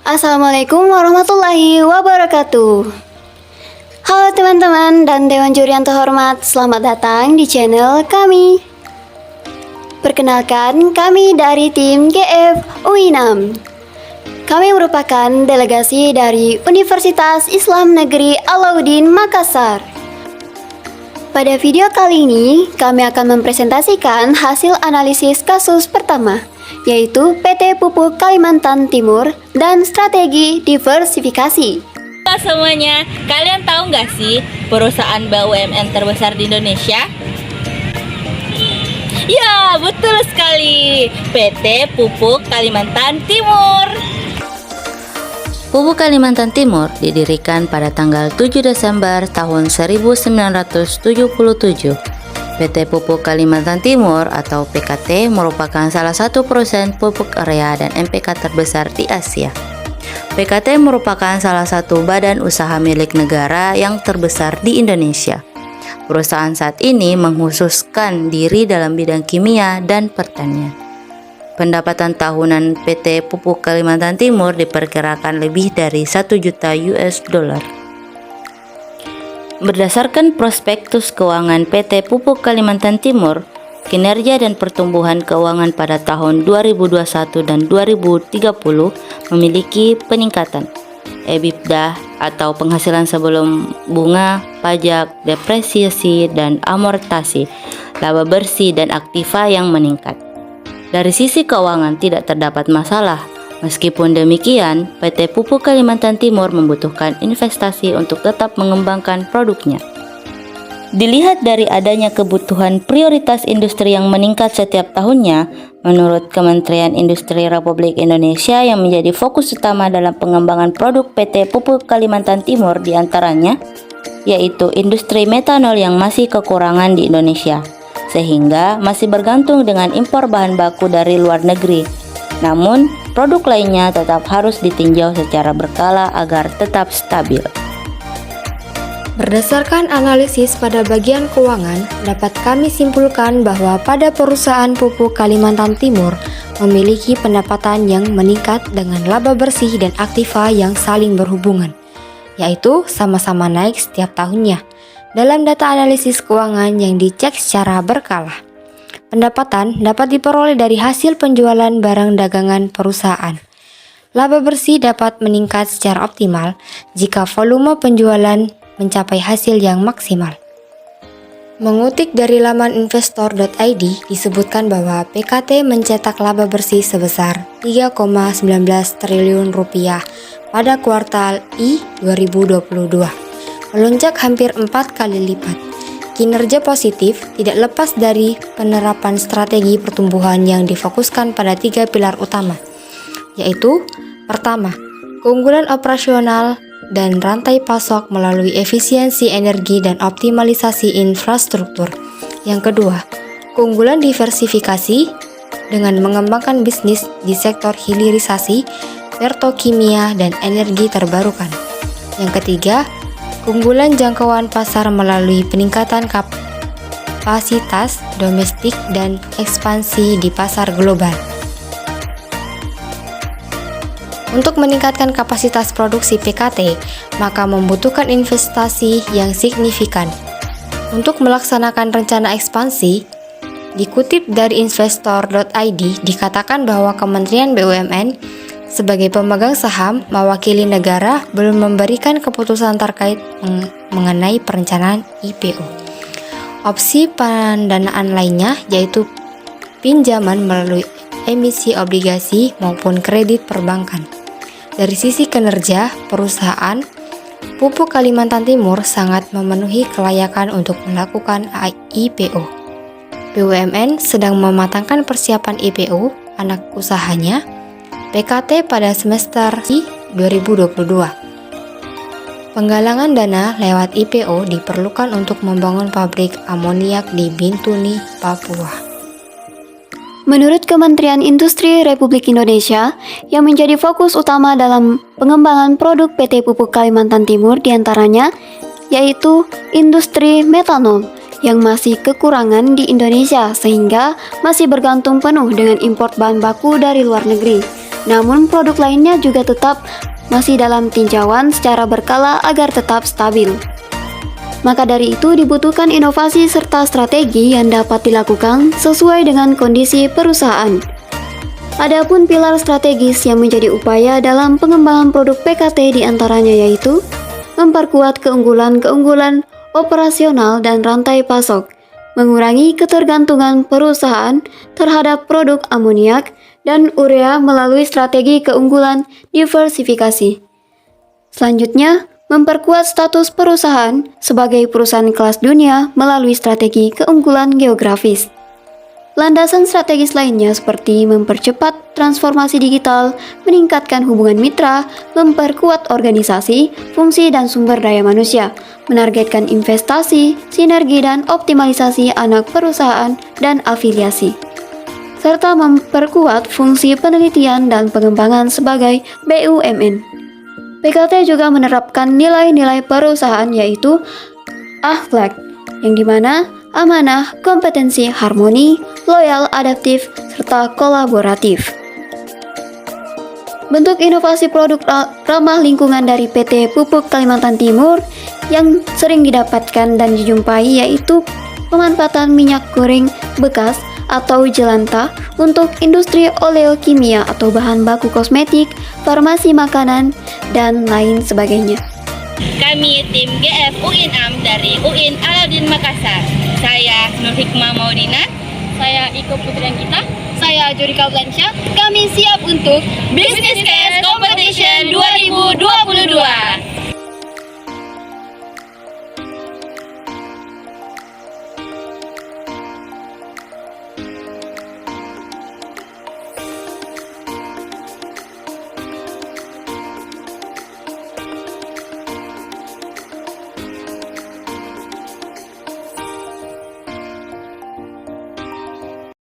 Assalamualaikum warahmatullahi wabarakatuh. Halo teman-teman dan Dewan Juri yang terhormat, selamat datang di channel kami. Perkenalkan, kami dari tim GF UI 6. Kami merupakan delegasi dari Universitas Islam Negeri Alauddin Makassar. Pada video kali ini, kami akan mempresentasikan hasil analisis kasus pertama, yaitu PT Pupuk Kalimantan Timur dan strategi diversifikasi. Halo semuanya, kalian tahu nggak sih perusahaan BUMN terbesar di Indonesia? Ya, betul sekali, PT Pupuk Kalimantan Timur. Pupuk Kalimantan Timur didirikan pada tanggal 7 Desember tahun 1977. PT Pupuk Kalimantan Timur atau PKT merupakan salah satu perusahaan pupuk area dan MPK terbesar di Asia. PKT merupakan salah satu badan usaha milik negara yang terbesar di Indonesia. Perusahaan saat ini mengkhususkan diri dalam bidang kimia dan pertanian. Pendapatan tahunan PT Pupuk Kalimantan Timur diperkirakan lebih dari 1 juta US dollar. Berdasarkan prospektus keuangan PT Pupuk Kalimantan Timur, kinerja dan pertumbuhan keuangan pada tahun 2021 dan 2030 memiliki peningkatan. EBITDA atau penghasilan sebelum bunga, pajak, depresiasi, dan amortasi, laba bersih dan aktiva yang meningkat. Dari sisi keuangan tidak terdapat masalah. Meskipun demikian, PT Pupuk Kalimantan Timur membutuhkan investasi untuk tetap mengembangkan produknya. Dilihat dari adanya kebutuhan prioritas industri yang meningkat setiap tahunnya, menurut Kementerian Industri Republik Indonesia yang menjadi fokus utama dalam pengembangan produk PT Pupuk Kalimantan Timur diantaranya, yaitu industri metanol yang masih kekurangan di Indonesia, sehingga masih bergantung dengan impor bahan baku dari luar negeri. Namun, produk lainnya tetap harus ditinjau secara berkala agar tetap stabil. Berdasarkan analisis pada bagian keuangan, dapat kami simpulkan bahwa pada perusahaan pupuk Kalimantan Timur memiliki pendapatan yang meningkat dengan laba bersih dan aktiva yang saling berhubungan, yaitu sama-sama naik setiap tahunnya. Dalam data analisis keuangan yang dicek secara berkala, pendapatan dapat diperoleh dari hasil penjualan barang dagangan perusahaan. Laba bersih dapat meningkat secara optimal jika volume penjualan mencapai hasil yang maksimal. Mengutip dari laman investor.id disebutkan bahwa PKT mencetak laba bersih sebesar 3,19 triliun rupiah pada kuartal I 2022, melonjak hampir 4 kali lipat. Kinerja positif tidak lepas dari penerapan strategi pertumbuhan yang difokuskan pada 3 pilar utama, yaitu pertama, keunggulan operasional dan rantai pasok melalui efisiensi energi dan optimalisasi infrastruktur. Yang kedua, keunggulan diversifikasi dengan mengembangkan bisnis di sektor hilirisasi, petrokimia, dan energi terbarukan. Yang ketiga, keunggulan jangkauan pasar melalui peningkatan kapasitas domestik dan ekspansi di pasar global. Untuk meningkatkan kapasitas produksi PKT, maka membutuhkan investasi yang signifikan. Untuk melaksanakan rencana ekspansi, dikutip dari investor.id dikatakan bahwa Kementerian BUMN sebagai pemegang saham mewakili negara belum memberikan keputusan terkait mengenai perencanaan IPO. Opsi pendanaan lainnya yaitu pinjaman melalui emisi obligasi maupun kredit perbankan. Dari sisi kinerja, perusahaan Pupuk Kalimantan Timur sangat memenuhi kelayakan untuk melakukan IPO. BUMN sedang mematangkan persiapan IPO anak usahanya PKT pada semester 2022. Penggalangan dana lewat IPO diperlukan untuk membangun pabrik amoniak di Bintuni, Papua. Menurut Kementerian Industri Republik Indonesia, yang menjadi fokus utama dalam pengembangan produk PT Pupuk Kalimantan Timur diantaranya, yaitu industri metanol yang masih kekurangan di Indonesia sehingga masih bergantung penuh dengan impor bahan baku dari luar negeri. namun produk lainnya juga tetap masih dalam tinjauan secara berkala agar tetap stabil. Maka dari itu dibutuhkan inovasi serta strategi yang dapat dilakukan sesuai dengan kondisi perusahaan. Adapun pilar strategis yang menjadi upaya dalam pengembangan produk PKT diantaranya yaitu memperkuat keunggulan-keunggulan operasional dan rantai pasok, mengurangi ketergantungan perusahaan terhadap produk amoniak dan urea melalui strategi keunggulan diversifikasi. Selanjutnya, memperkuat status perusahaan sebagai perusahaan kelas dunia melalui strategi keunggulan geografis. Landasan strategis lainnya seperti mempercepat transformasi digital, meningkatkan hubungan mitra, memperkuat organisasi, fungsi dan sumber daya manusia, menargetkan investasi, sinergi dan optimalisasi anak perusahaan dan afiliasi, serta memperkuat fungsi penelitian dan pengembangan sebagai BUMN. PKT juga menerapkan nilai-nilai perusahaan yaitu akhlak, yang dimana amanah, kompetensi, harmoni, loyal, adaptif, serta kolaboratif. Bentuk inovasi produk ramah lingkungan dari PT Pupuk Kalimantan Timur yang sering didapatkan dan dijumpai yaitu pemanfaatan minyak goreng bekas atau jelantah untuk industri oleokimia atau bahan baku kosmetik, farmasi makanan, dan lain sebagainya. Kami tim GF UIN AM dari UIN Alauddin Makassar. Saya Nur Hikmah Maudina. Saya Iko Putri Anggita. Saya Jurika Blansyah. Kami siap untuk Business Case